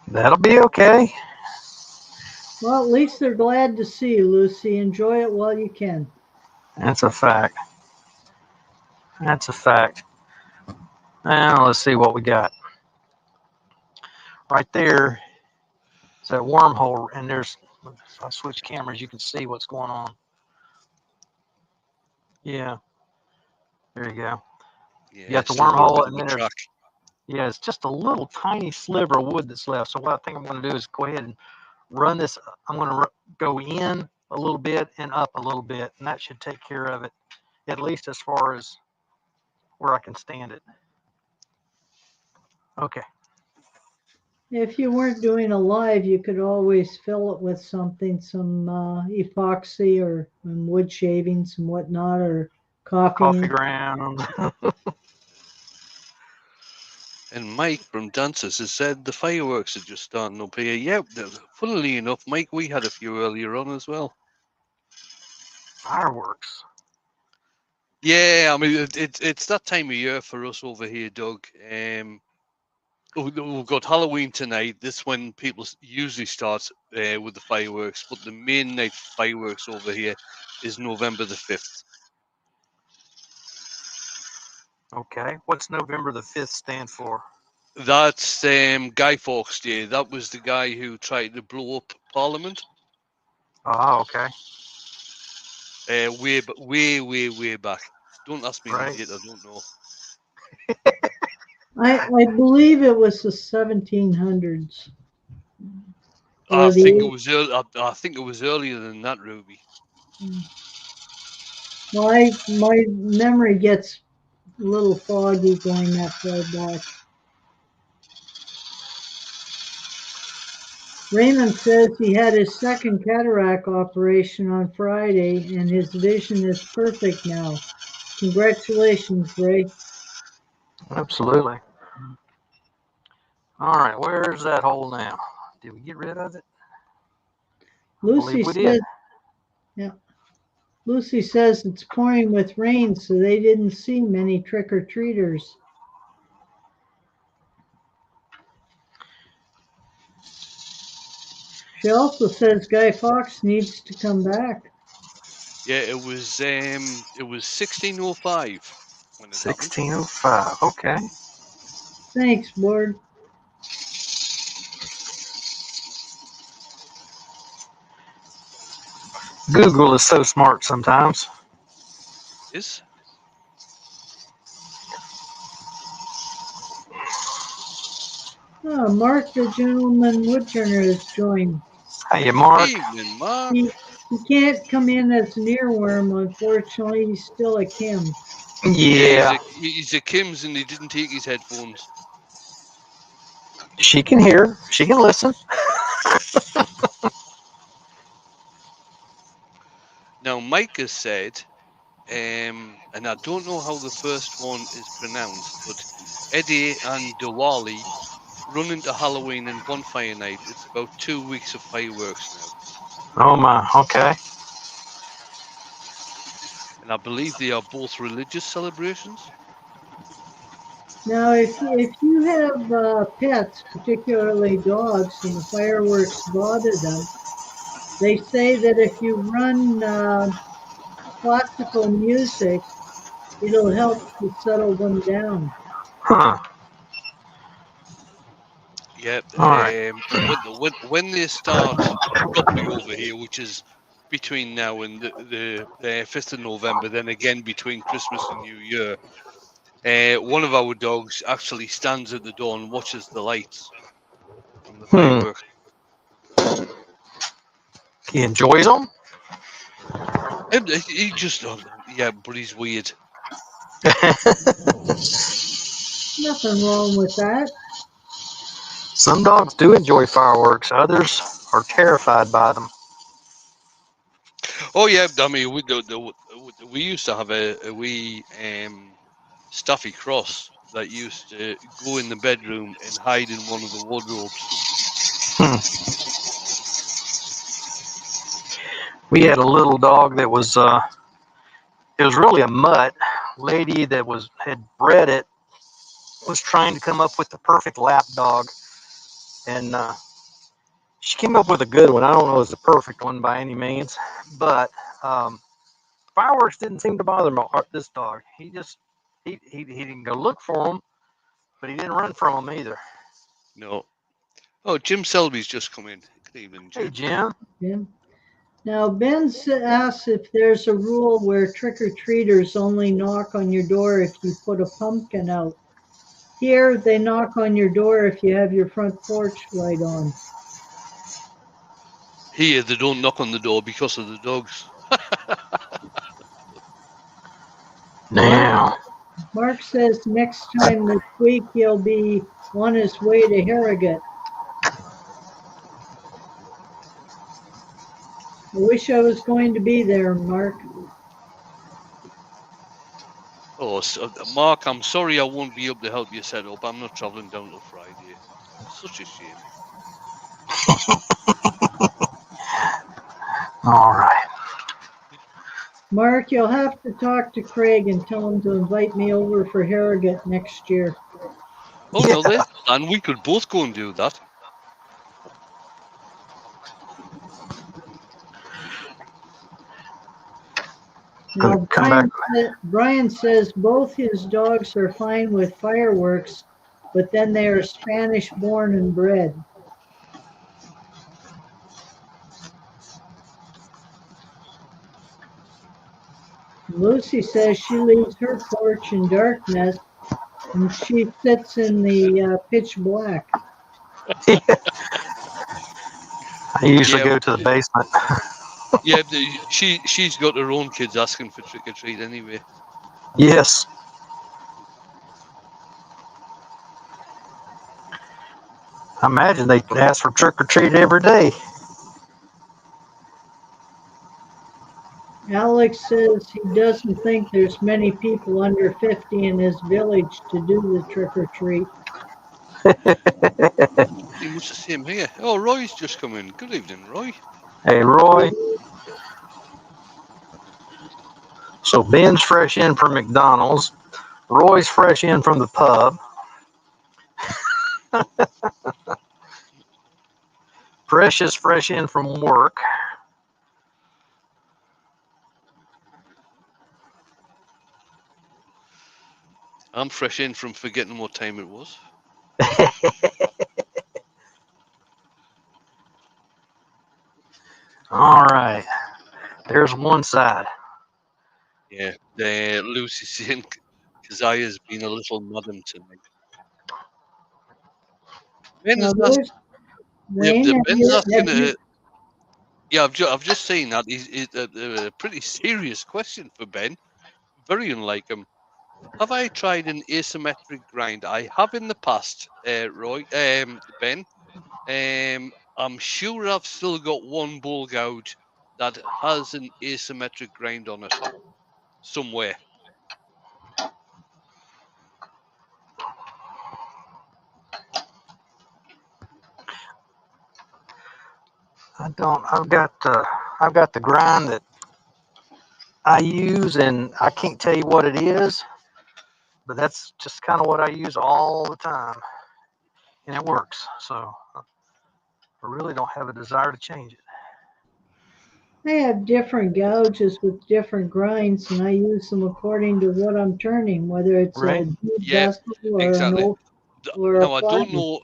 That'll be okay.
Well, at least they're glad to see you, Lucy. Enjoy it while you can.
That's a fact. That's a fact. Now let's see what we got. right there. It's that wormhole, and there's. If I switch cameras, you can see what's going on. Yeah, there you go. You
Yeah,
got the
still got a bit
wormhole,
of
and
a
then there's
track.
yeah, it's just a little tiny sliver of wood that's left. So what I think I'm going to do is go ahead and run this. I'm going to go in a little bit and up a little bit, and that should take care of it, at least as far as where I can stand it. Okay.
If you weren't doing a live, you could always fill it with something, some epoxy or wood shavings and whatnot, or
Coffee
coffee.
ground.
And Mike from Dancers has said the fireworks are just starting up here. Yeah, funnily enough, Mike, we had a few earlier on as well.
Fireworks.
Yeah, I mean it's that time of year for us over here, Doug. We've got Halloween tonight. This when people usually start with the fireworks, but the main night fireworks over here is November the 5th.
Okay. What's November the 5th stand for?
That's Guy Fawkes Day. That was the guy who tried to blow up Parliament.
Oh, okay.
Way back. Don't ask me
Right.
the date. I don't know.
I believe it was the 1700s.
I
Or
think it
the
was. I think it was earlier than that, Ruby.
my memory gets a little foggy going that far back. Raymond says he had his second cataract operation on Friday and his vision is perfect now. Congratulations, Ray.
Absolutely. All right. Where's that hole now? Did we get rid of it? I
Lucy
believe we did.
said, yeah. Lucy says it's pouring with rain, so they didn't see many trick-or-treaters. She also says Guy Fawkes needs to come back.
Yeah, it was 1605 when it happened.
1605. Okay.
Thanks, Ward.
Google is so smart sometimes.
Is
Oh, Mark, the gentleman woodturner, has joined.
Hey, Mark.
evening, Mark.
He can't come in as an earworm, unfortunately. He's still a Kim.
Yeah,
Yeah,
he's a Kim's and he didn't take his headphones.
she can hear. She can listen.
Now, Mike has said, and I don't know how the first one is pronounced, but Eddie and Diwali run into Halloween and bonfire night. It's about 2 weeks of fireworks now.
Oh my. Okay.
And I believe they are both religious celebrations.
Now, if you have pets, particularly dogs, and the fireworks bother them, they say that if you run classical music, it'll help to settle them down.
Huh.
Yeah,
All right.
when they start properly over here, which is between now and the 5th of November, then again between Christmas and New Year, one of our dogs actually stands at the door and watches the lights from the
Hmm.
fireworks.
He enjoys them.
And he just, yeah, but he's weird.
Nothing wrong with that.
Some dogs do enjoy fireworks. Others are terrified by them.
Oh yeah, I mean, we used to have a wee Staffy Cross that used to go in the bedroom and hide in one of the wardrobes.
Hmm. We had a little dog that was it was really a mutt. Lady that had bred it was trying to come up with the perfect lap dog, and she came up with a good one. I don't know if it's the perfect one by any means, but fireworks didn't seem to bother this dog. He didn't go look for them, but he didn't run from them either.
No, Oh, Jim Selby's just come in. Good evening,
Hey,
Jim.
Jim.
Yeah. Now, Ben asks if there's a rule where trick-or-treaters only knock on your door if you put a pumpkin out. Here, they knock on your door if you have your front porch light on.
Here, they don't knock on the door because of the dogs.
Now.
Mark says next time this week he'll be on his way to Harrogate. I wish I was going to be there, Mark.
Oh, Mark, I'm sorry I won't be able to help you set up. I'm not travelling down till Friday. Such a shame.
All right.
Mark, you'll have to talk to Craig and tell him to invite me over for Harrogate next year.
Oh, no, there's a plan. We could both go and do that.
Now, Brian says both his dogs are fine with fireworks, but then they are Spanish born and bred. Lucy says she leaves her porch in darkness and she sits in the pitch black.
I usually go to the basement.
Yeah, she's got her own kids asking for trick or treat anyway.
Yes. I imagine they ask for trick or treat every day.
Alex says he doesn't think there's many people under 50 in his village to do the trick or treat.
You must have seen him here. Oh, Roy's just come in. Good evening, Roy.
Hey, Roy. So Ben's fresh in from McDonald's. Roy's fresh in from the pub. Precious fresh in from work.
I'm fresh in from forgetting what time it was.
All right. There's one side.
Yeah, Lucy's saying Keziah's been a little madam tonight. Ben is asking. Ben's asking. Yeah, I've just seen that. He's a pretty serious question for Ben. Very unlike him. Have I tried an asymmetric grind? I have in the past, Roy, Ben. I'm sure I've still got one bull gouge that has an asymmetric grind on it somewhere.
I don't. I've got the grind that I use, and I can't tell you what it is, but that's just kind of what I use all the time, and it works. So I really don't have a desire to change it.
I have different gouges with different grinds, and I use them according to what I'm turning, whether it's a deep vessel or
exactly.
or
I
a
don't know.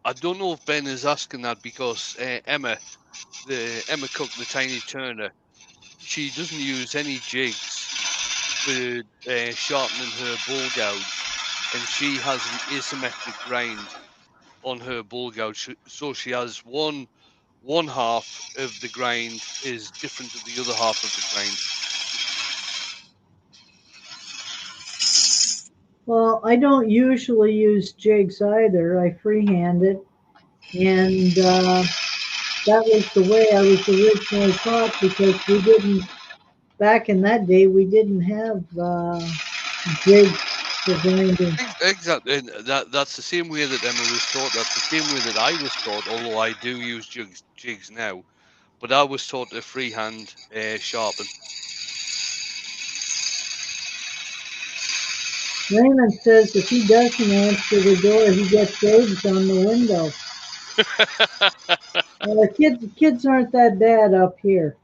I don't know if Ben is asking that because Emma Cook, the tiny turner, she doesn't use any jigs for sharpening her bull gouge, and she has an asymmetric grind on her bull gouge, so she has one half of the grind is different to the other half of the grind.
Well, I don't usually use jigs either. I freehand it, and that was the way I was originally taught because we didn't, back in that day, we didn't have jigs for grinding.
Exactly, and that's the same way that Emma was taught. That's the same way that I was taught. Although I do use jigs now, but I was taught to freehand sharpen.
Raymond says if he doesn't answer the door, he gets eggs on the window. The kids aren't that bad up here.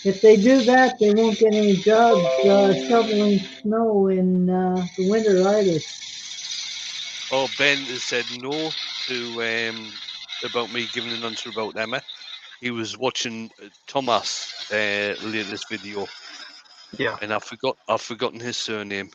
If they do that, they won't get any jobs shoveling snow in the winter either.
Oh, Ben has said no to about me giving an answer about Emma. He was watching Thomas' latest video,
Yeah.
and I've forgotten his surname.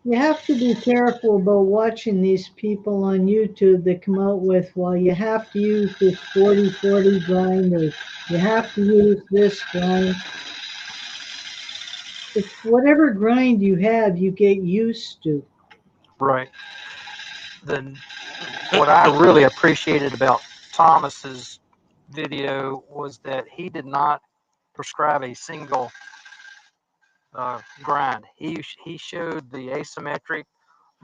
You have to be careful about watching these people on YouTube that come out with, well, you have to use this 40/40 grind, or you have to use this grind. It's whatever grind you have, you get used to.
Right. Then what I really appreciated about Thomas's video was that he did not prescribe a single grind. He showed the asymmetric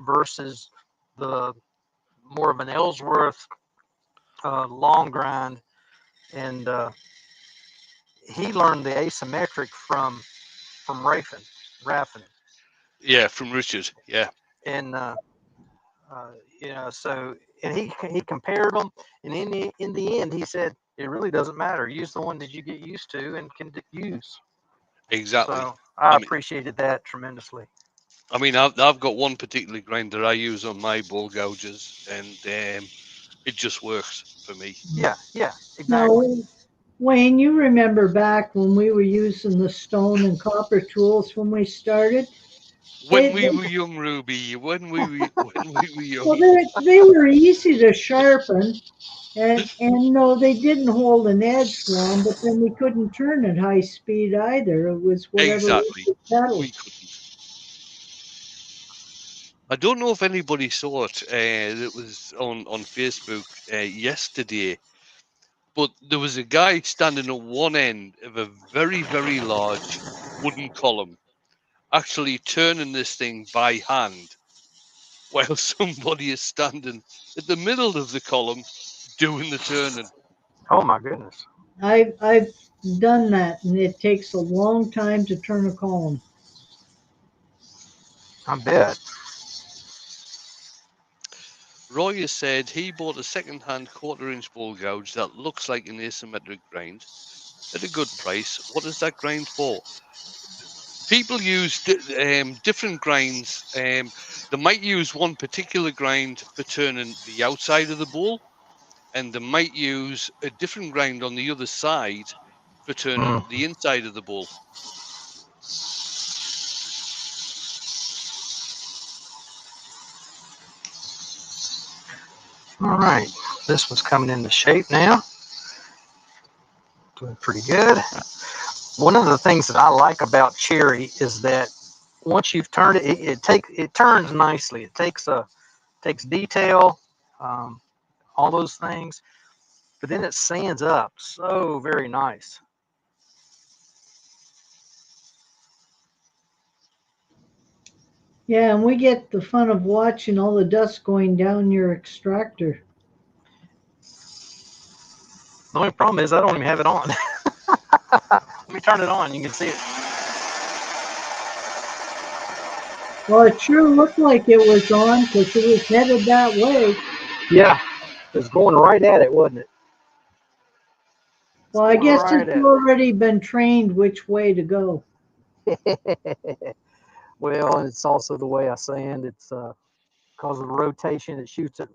versus the more of an Ellsworth long grind, and he learned the asymmetric from Raffin,
Yeah, from Richard. Yeah,
and so and he compared them, and in the end, he said it really doesn't matter. Use the one that you get used to and can use.
exactly.
So I
I mean,
appreciated that tremendously.
I've got one particular grinder I use on my bull gouges, and it just works for me.
Yeah, exactly.
Now, Wayne, you remember back when we were using the stone and copper tools when we started?
When
They,
we
they
were young, Ruby. When we were young.
well, they were easy to sharpen, and no, they didn't hold an edge long, but then we couldn't turn at high speed either. It was whatever we
Exactly.
could pedal.
We couldn't. I don't know if anybody saw it. It was on Facebook yesterday, but there was a guy standing at one end of a very, very large wooden column, actually turning this thing by hand, while somebody is standing at the middle of the column doing the turning.
Oh my goodness,
I've done that, and it takes a long time to turn a column.
I bet.
Roy has said he bought a second-hand quarter-inch ball gouge that looks like an asymmetric grind at a good price. What is that grind for? People use different grinds. They might use one particular grind for turning the outside of the bowl, and they might use a different grind on the other side for turning the inside of the bowl.
All right, this one's coming into shape now. Doing pretty good. One of the things that I like about cherry is that once you've turned it, it turns nicely. It takes detail, um, all those things, but then it sands up so very nice.
Yeah, and we get the fun of watching all the dust going down your extractor.
The only problem is I don't even have it on. Let me turn it on. You can see it.
Well, it sure looked like it was on because it was headed that way.
Yeah, it's going right at it, wasn't it?
Well, I guess
Right
it's
at
already been trained which way to go.
it. Well, it's also the way I sand. It's because of the rotation, it shoots it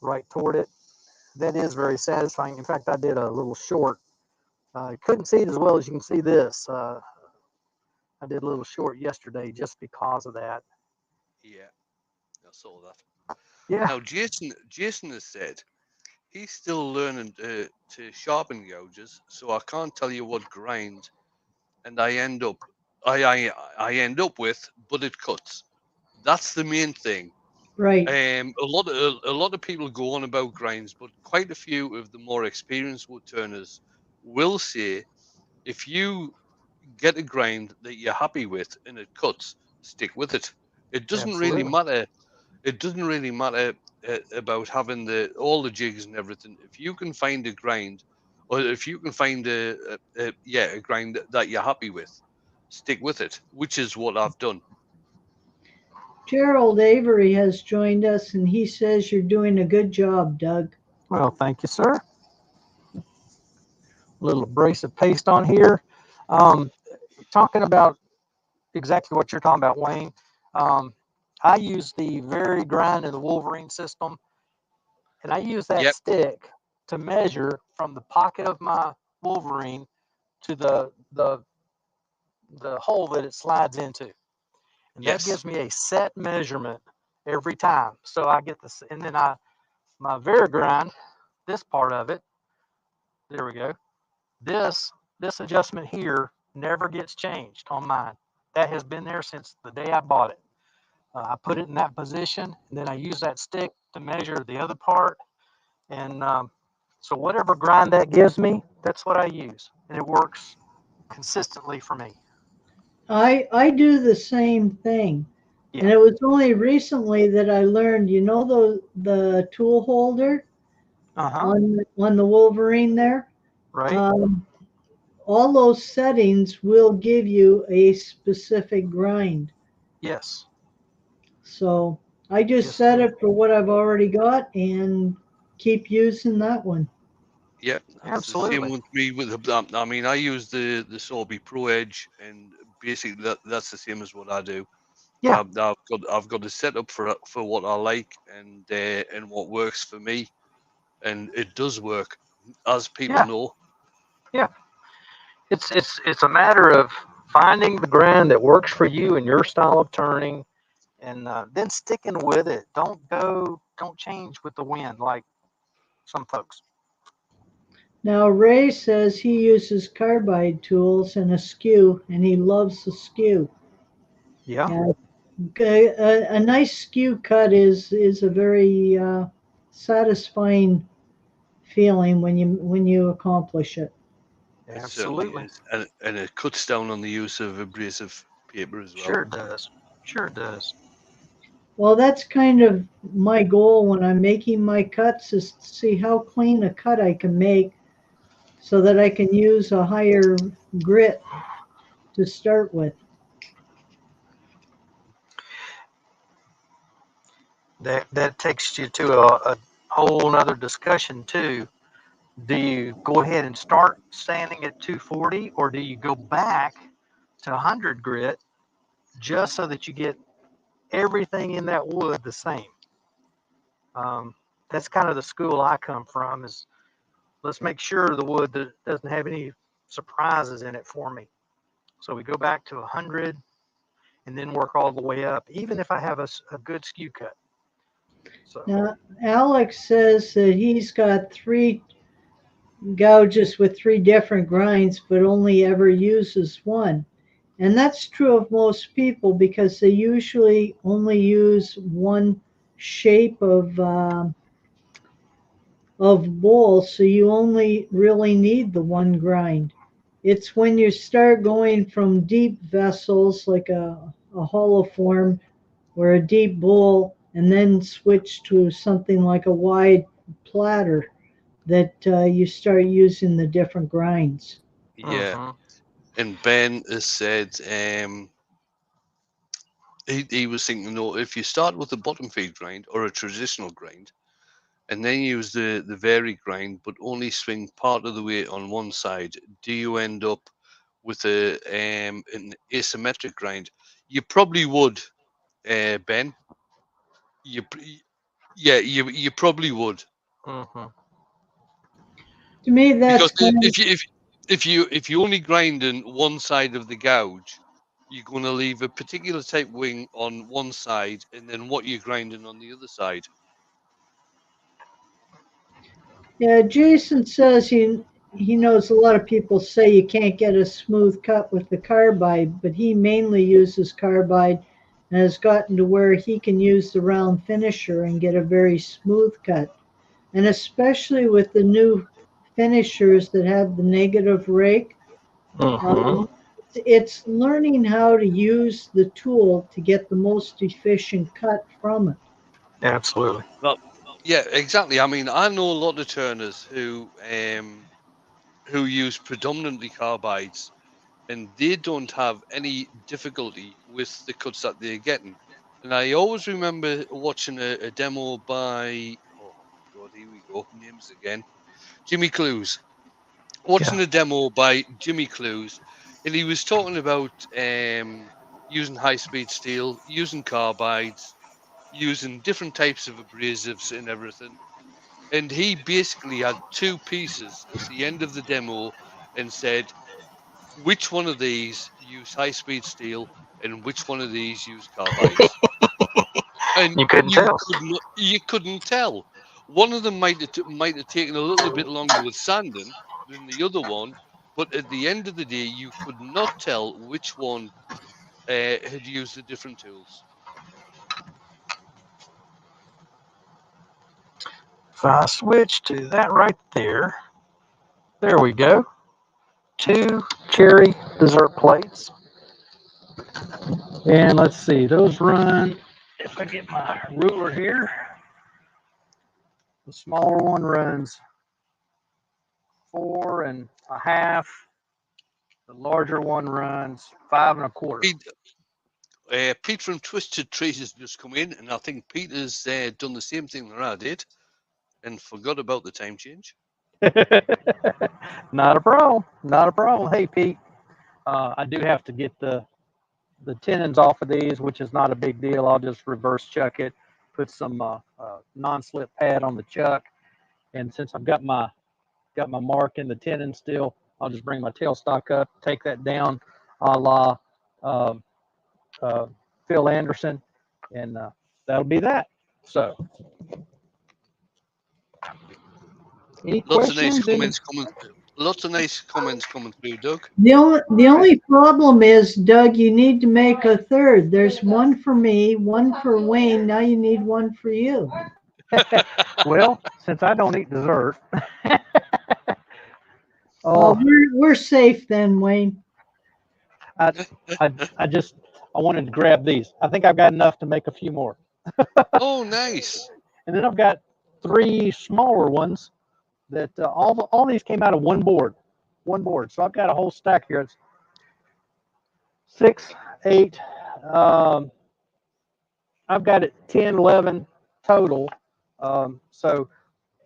right toward it. That is very satisfying. In fact, I did a little short. Couldn't see it as well as you can see this. I did a little short yesterday just because of that.
Yeah, I saw that.
Yeah.
Now, Jason has said he's still learning to sharpen gouges, so I can't tell you what grind, and I end up with, but it cuts. That's the main thing.
Right.
A lot of people go on about grinds, but quite a few of the more experienced wood turners will say if you get a grind that you're happy with and it cuts, stick with it. It doesn't really
Absolutely.
matter. It doesn't really matter about having all the jigs and everything. If you can find a grind, or if you can find a grind that you're happy with, stick with it. Which is what I've done.
Gerald Avery has joined us, and he says you're doing a good job, Doug.
Well, thank you, sir. A little abrasive paste on here. Um, talking about exactly what you're talking about, Wayne. I use the Very Grind of the Wolverine system, and I use that
Yep.
stick to measure from the pocket of my Wolverine to the hole that it slides into, and that
Yes.
gives me a set measurement every time. So I get this, and then my Very Grind, this part of it, there we go. This adjustment here never gets changed on mine. That has been there since the day I bought it. I put it in that position, and then I use that stick to measure the other part. And so whatever grind that gives me, that's what I use, and it works consistently for me.
I do the same thing. And
Yeah.
it was only recently that I learned, the tool holder
Uh-huh.
on the Wolverine there.
Right.
Um, all those settings will give you a specific grind.
Yes.
So I just
Yes,
set
ma'am.
it for what I've already got and keep using that one.
Yeah, that's the same
Absolutely.
with me. I mean, I use the Sorby Pro Edge, and basically that's the same as what I do.
Yeah.
I've got a setup for what I like and what works for me, and it does work, as people
Yeah.
know.
Yeah. It's a matter of finding the grind that works for you and your style of turning, and then sticking with it. Don't change with the wind like some folks.
Now, Ray says he uses carbide tools and a skew, and he loves the skew.
Yeah.
Yeah, a nice skew cut is a very satisfying feeling when you accomplish it.
It certainly
Absolutely.
is, and it cuts down on the use of abrasive paper as well.
Sure it does. Sure it does.
Well, that's kind of my goal when I'm making my cuts is to see how clean a cut I can make so that I can use a higher grit to start with.
That takes you to a whole nother discussion too. Do you go ahead and start sanding at 240, or do you go back to 100 grit just so that you get everything in that wood the same? Um, that's kind of the school I come from. Is let's make sure the wood doesn't have any surprises in it for me. So we go back to 100 and then work all the way up, even if I have a good skew cut. So
Now, Alex says that he's got three gouges with three different grinds, but only ever uses one. And that's true of most people because they usually only use one shape of bowl, so you only really need the one grind. It's when you start going from deep vessels like a hollow form or a deep bowl, and then switch to something like a wide platter that you start using the different grinds.
Yeah,
mhm.
and Ben has said he was thinking, no, if you start with a bottom feed grind or a traditional grind, and then use the vary grind, but only swing part of the weight on one side, do you end up with an asymmetric grind? You probably would, Ben. You yeah, you probably would,
Mhm.
To me,
because
that's kind of
if you only grind in one side of the gouge, you're going to leave a particular type wing on one side, and then what you're grinding on the other side.
yeah. Jason says he knows a lot of people say you can't get a smooth cut with the carbide, but he mainly uses carbide and has gotten to where he can use the round finisher and get a very smooth cut. And especially with the new finishers that have the negative rake,
Mhm.
um, it's learning how to use the tool to get the most efficient cut from it.
Absolutely.
Well, yeah, exactly. I mean, I know a lot of turners who use predominantly carbides, and they don't have any difficulty with the cuts that they're getting. And I always remember watching a demo by, oh God, here we go, names again, Jimmy Clues.
Yeah.
Watching a demo by Jimmy Clues, and he was talking about using high-speed steel, using carbides, using different types of abrasives and everything. And he basically had two pieces at the end of the demo and said, which one of these use high-speed steel and which one of these use carbides? And
You couldn't tell.
you couldn't tell. One of them might have taken a little bit longer with sanding than the other one, but at the end of the day, you could not tell which one had used the different tools.
If I switch to that right there, there we go. 2 cherry dessert plates. And let's see, those run, if I get my ruler here, the smaller one runs 4.5. The larger one runs 5.25.
Pete from Twisted Trees has just come in, and I think Pete has done the same thing that I did and forgot about the time change.
Not a problem. Not a problem. Hey, Pete, I do have to get the tenons off of these, which is not a big deal. I'll just reverse chuck it, put some non-slip pad on the chuck, and since I've got my mark in the tenon still, I'll just bring my tailstock up, take that down, a la Phil Anderson, and that'll be that. So, any
Lots of
questions?
nice comments coming. Lots of nice comments coming through, Doug.
The only problem is, Doug, you need to make a third. There's one for me, one for Wayne. Now you need one for you.
Well, since I don't eat dessert,
Well, we're safe then, Wayne.
I wanted to grab these. I think I've got enough to make a few more.
Oh, nice.
And then I've got 3 smaller ones that all these came out of one board. So I've got a whole stack here. It's 6, 8. I've got it 10, 11 total. So,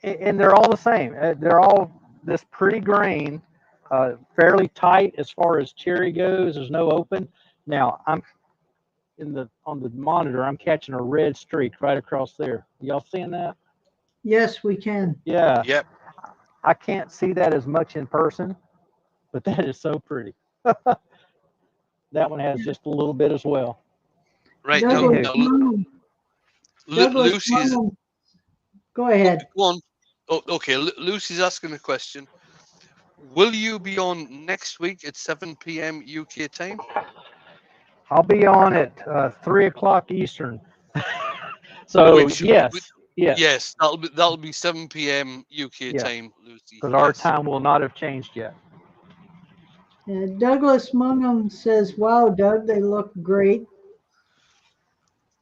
and they're all the same. They're all this pretty grain, fairly tight as far as cherry goes. There's no open. Now I'm on the monitor. I'm catching a red streak right across there. Y'all seeing that?
Yes, we can.
Yeah.
Yep.
I can't see that as much in person, but that is so pretty. That one has just a little bit as well.
Right
Douglas,
now Lucy's.
Go ahead.
Go on. Oh, okay. Lucy's asking a question. Will you be on next week at 7 p.m. UK time?
I'll be on at 3 o'clock Eastern. So yes,
that'll be 7 p.m. UK time, Lucy.
Because our time will not have changed yet.
Douglas Mungham says, "Wow, Doug, they look great."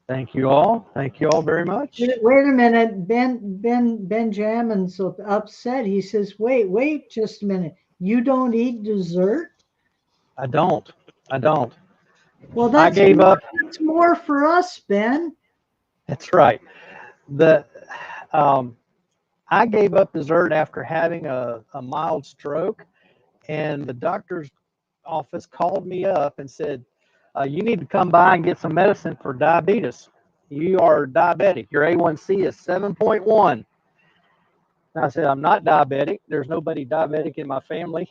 Thank you all. Thank you all very much.
Wait a minute, Benjamin's upset. He says, "Wait, just a minute. You don't eat dessert?"
I don't.
Well,
I gave up.
That's more for us, Ben.
That's right. I gave up dessert after having a mild stroke, and the doctor's office called me up and said, you need to come by and get some medicine for diabetes. You are diabetic. Your A1C is 7.1. I said, I'm not diabetic. There's nobody diabetic in my family.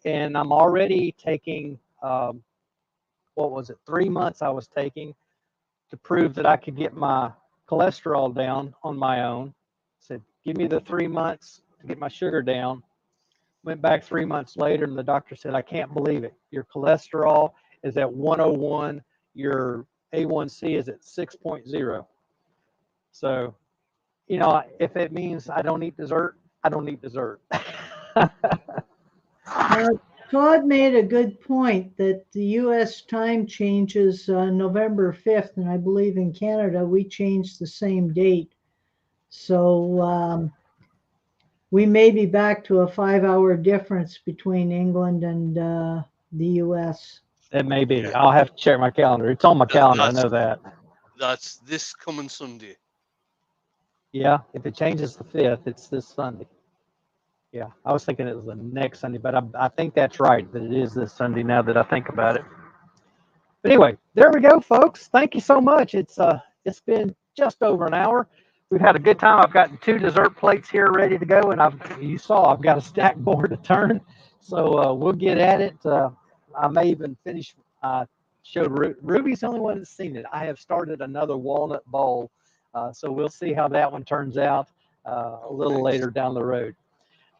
And I'm already taking, 3 months I was taking to prove that I could get my cholesterol down on my own. Said, give me the 3 months to get my sugar down. Went back 3 months later, and the doctor said, I can't believe it. Your cholesterol is at 101. Your A1C is at 6.0. So, if it means I don't eat dessert, I don't eat dessert.
Todd made a good point that the U.S. time changes November 5th, and I believe in Canada we change the same date. So we may be back to a 5-hour difference between England and the U.S.
It may be. I'll have to check my calendar. It's on my calendar. I know that.
That's this coming Sunday.
Yeah, if it changes the 5th, it's this Sunday. Yeah, I was thinking it was the next Sunday, but I think that's right, that it is this Sunday now that I think about it. But anyway, there we go, folks. Thank you so much. It's been just over an hour. We've had a good time. I've gotten 2 dessert plates here ready to go, and you saw I've got a stack more to turn. So we'll get at it. I may even finish. Showed Ruby's the only one that's seen it. I have started another walnut bowl, so we'll see how that one turns out a little
Nice.
later down the road.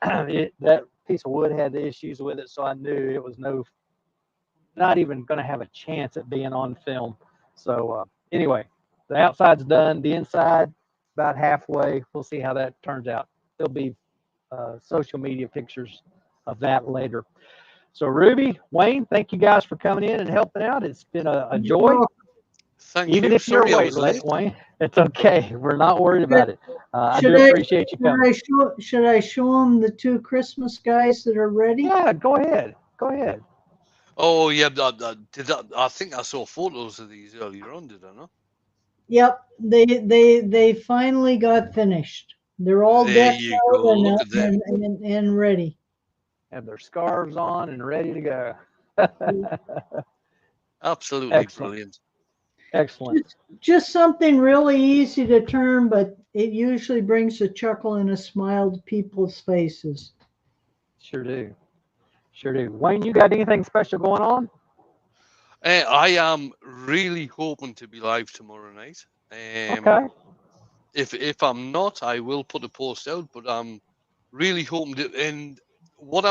That piece of wood had the issues with it, so I knew it was not even going to have a chance at being on film. So anyway, the outside's done. The inside about halfway. We'll see how that turns out. There'll be social media pictures of that later. So Ruby, Wayne, thank you guys for coming in and helping out. It's been a joy.
Thank
Even
you.
if you're
Sorry I
away
was
late,
late.
Wayne, it's okay. We're not worried about it. I
Should
do
I
appreciate you coming.
should I show them the 2 Christmas guys that are ready?
Yeah, go ahead. Go ahead.
Oh yeah, I think I saw photos of these earlier on. Did I not?
Yep, they finally got finished. They're all
There
decked
you
out
go. Look at them.
and ready.
Have their scarves on and ready to go.
Absolutely
Excellent.
brilliant.
Excellent.
Just something really easy to turn, but it usually brings a chuckle and a smile to people's faces.
Sure do. Sure do. Wayne, you got anything special going on?
I am really hoping to be live tomorrow night.
Okay.
If I'm not, I will put a post out. But I'm really hoping to. And what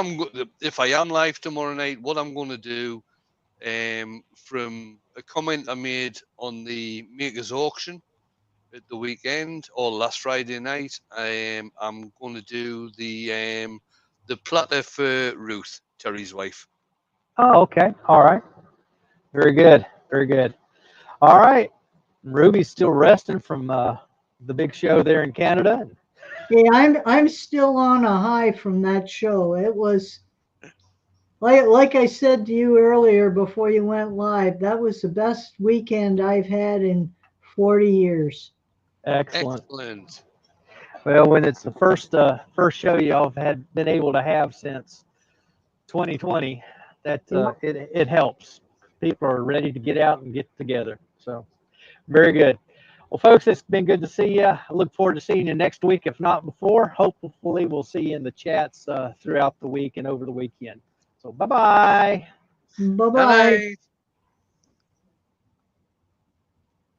if I am live tomorrow night, what I'm going to do, from a comment I made on the Makers auction at the weekend or last Friday night, I'm going to do the platter for Ruth, Terry's wife.
Oh, okay. All right. Very good. Very good. All right. Ruby's still resting from the big show there in Canada.
Yeah, I'm still on a high from that show. It was like I said to you earlier before you went live, that was the best weekend I've had in 40 years.
Excellent.
Excellent.
Well, when it's the first show y'all have been able to have since 2020, that
Yep.
it helps. People are ready to get out and get together. So very good. Well, folks, it's been good to see you. I look forward to seeing you next week, if not before. Hopefully, we'll see you in the chats throughout the week and over the weekend. So, bye bye.
Bye
Good
bye.
night.